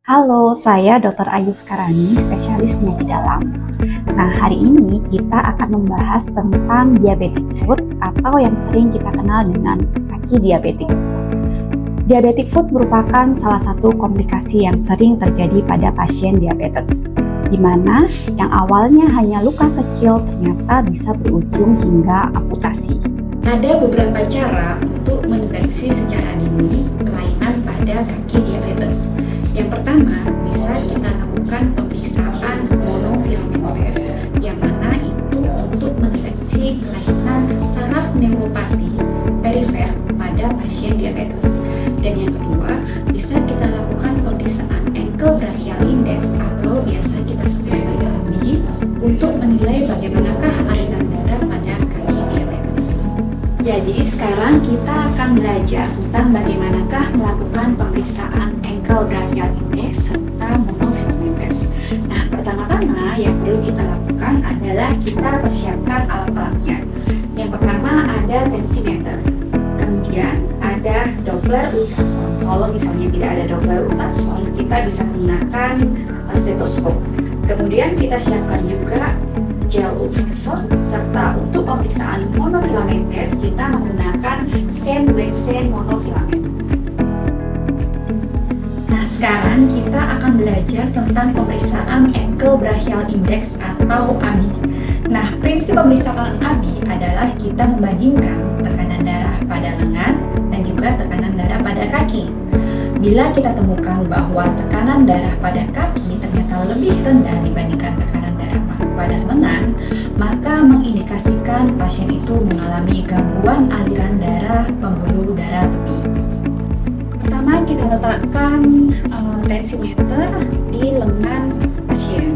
Halo, saya Dr. Ayu Sekarani, spesialis penyakit dalam. Nah, hari ini kita akan membahas tentang diabetic foot atau yang sering kita kenal dengan kaki diabetik. Diabetic foot merupakan salah satu komplikasi yang sering terjadi pada pasien diabetes, di mana yang awalnya hanya luka kecil ternyata bisa berujung hingga amputasi. Ada beberapa cara untuk mendeteksi secara dini kelainan pada kaki diabetes. Yang pertama, bisa kita lakukan pemeriksaan monofilament test, yang mana itu untuk mendeteksi kelainan saraf neuropati perifer pada pasien diabetes. Dan yang kedua, bisa kita lakukan pemeriksaan ankle brachial index atau biasa kita sebut dengan ABI untuk menilai bagaimanakah aliran darah pada kaki diabetes. Jadi sekarang kita akan belajar tentang bagaimanakah melakukan pemeriksaan ankle brachial index serta monofilament test. Nah, pertama-tama yang perlu kita lakukan adalah kita persiapkan alat-alatnya. Yang pertama ada tensimeter, kemudian ada Doppler ultrasound. Kalau misalnya tidak ada Doppler ultrasound, kita bisa menggunakan stetoskop. Kemudian kita siapkan juga gel ultrasound, serta untuk pemeriksaan monofilament test kita menggunakan Saint-Weinstein monofilament. Nah, sekarang kita akan belajar tentang pemeriksaan ankle brachial index atau ABI. Nah, prinsip pemeriksaan ABI adalah kita membandingkan tekanan darah pada lengan dan juga tekanan darah pada kaki. Bila kita temukan bahwa tekanan darah pada kaki ternyata lebih rendah dibandingkan tekanan darah pada lengan, maka mengindikasikan pasien itu mengalami gangguan aliran darah pembuluh darah tepi. Pertama, kita letakkan tensimeter di lengan pasien.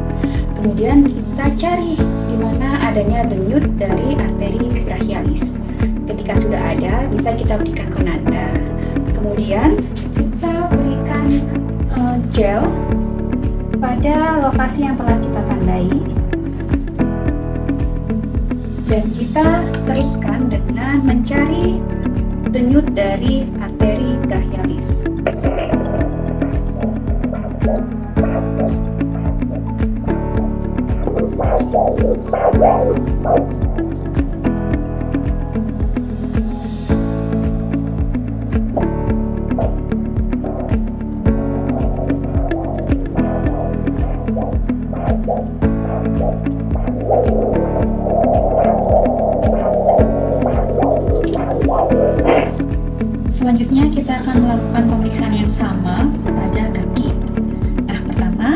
Kemudian kita cari di mana adanya denyut dari arteri brachialis. Ketika sudah ada, bisa kita berikan penanda. Kemudian kita berikan gel pada lokasi yang telah kita tandai. Dan kita teruskan dengan mencari denyut dari arteri brachialis. Selanjutnya kita akan melakukan pemeriksaan yang sama pada kaki. Nah, pertama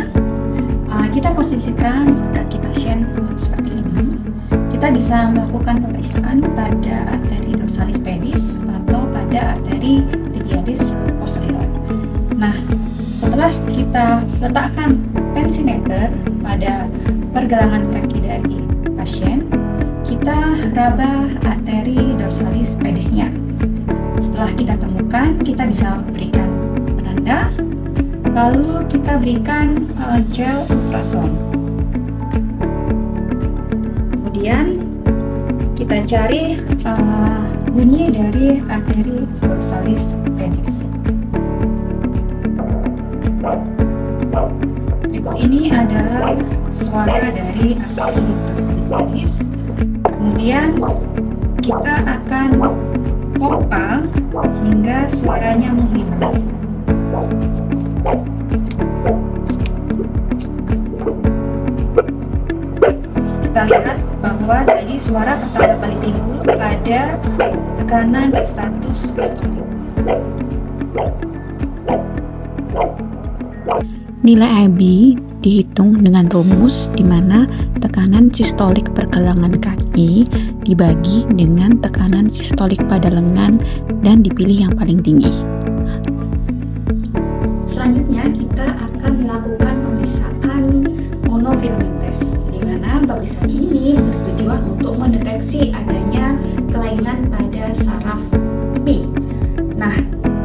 kita posisikan kaki pasien seperti ini. Kita bisa melakukan pemeriksaan pada arteri dorsalis pedis atau pada arteri tibialis posterior. Nah, setelah kita letakkan tensimeter pada pergelangan kaki dari pasien, kita raba arteri dorsalis pedisnya. Setelah kita temukan, kita bisa berikan penanda, lalu kita berikan gel ultrasound. Kemudian kita cari bunyi dari arteri dorsalis pedis. Berikut ini adalah suara dari arteri dorsalis pedis. Kemudian kita akan pompa hingga suaranya menghilang. Kita lihat bahwa tadi suara pertama kali timbul pada tekanan 100 sistolik. Nilai ABI dihitung dengan rumus di mana tekanan sistolik pergelangan kaki dibagi dengan tekanan sistolik pada lengan dan dipilih yang paling tinggi. Selanjutnya kita akan melakukan pemeriksaan monofilament test, di mana pemeriksaan ini bertujuan untuk mendeteksi adanya kelainan pada saraf tepi. Nah,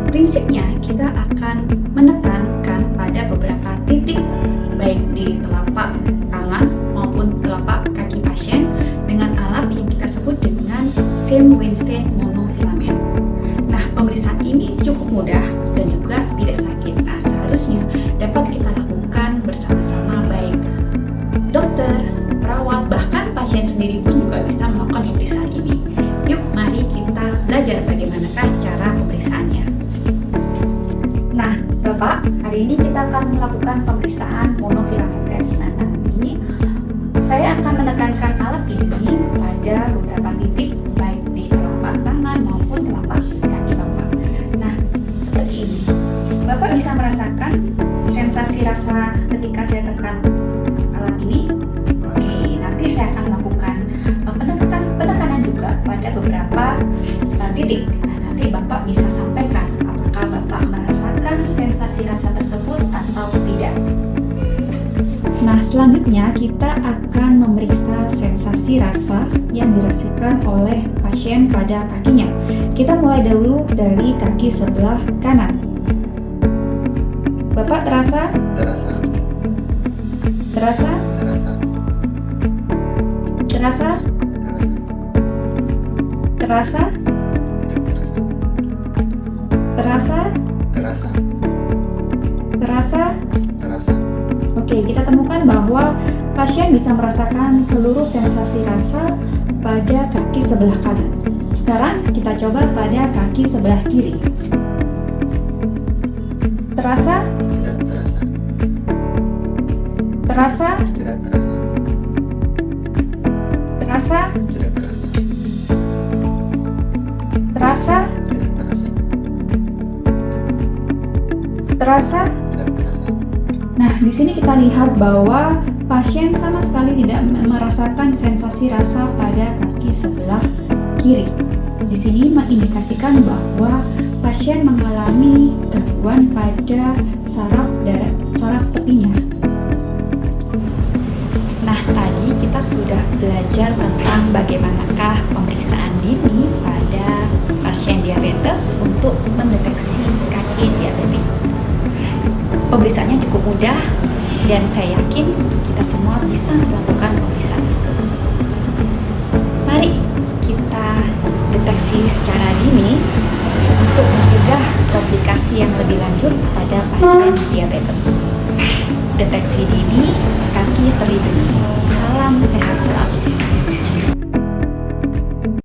prinsipnya kita akan menekankan pada beberapa titik baik di telapak tangan maupun telapak kaki pasien dengan alat yang kita sebut dengan Saint-Weinstein monofilament. Nah, pemeriksaan ini cukup mudah dan juga tidak sakit. Nah, seharusnya dapat kita kita akan melakukan pemeriksaan monofilamentous. Nah, nanti saya akan menekankan alat ini pada beberapa titik, baik di telapak tangan maupun telapak kaki Bapak. Nah, seperti ini. Bapak bisa merasakan sensasi rasa ketika saya tekan alat ini. Oke, nanti saya akan melakukan penekanan juga pada beberapa titik. Nah, nanti Bapak bisa sampaikan apakah Bapak merasakan sensasi rasa tersebut atau tidak. Nah, selanjutnya kita akan memeriksa sensasi rasa yang dirasakan oleh pasien pada kakinya. Kita mulai dulu dari kaki sebelah kanan. Bapak terasa? Terasa. Terasa? Terasa. Terasa? Terasa. Terasa? Terasa. Terasa? Terasa. Terasa? Terasa. Oke, kita temukan bahwa pasien bisa merasakan seluruh sensasi rasa pada kaki sebelah kanan. Sekarang kita coba pada kaki sebelah kiri. Terasa? Tidak terasa. Terasa? Tidak terasa. Terasa? Tidak terasa. Terasa? Tidak terasa. Terasa? Tidak terasa. Nah, di sini kita lihat bahwa pasien sama sekali tidak merasakan sensasi rasa pada kaki sebelah kiri. Di sini mengindikasikan bahwa pasien mengalami gangguan pada saraf tepinya. Nah, tadi kita sudah belajar tentang bagaimanakah pemeriksaan dini pada pasien diabetes untuk mendeteksi kaki diabetik. Pemeriksanya cukup mudah dan saya yakin kita semua bisa melakukan pemeriksaan itu. Mari kita deteksi secara dini untuk mencegah komplikasi yang lebih lanjut pada pasien diabetes. Deteksi dini, kaki terlindungi. Salam sehat selalu.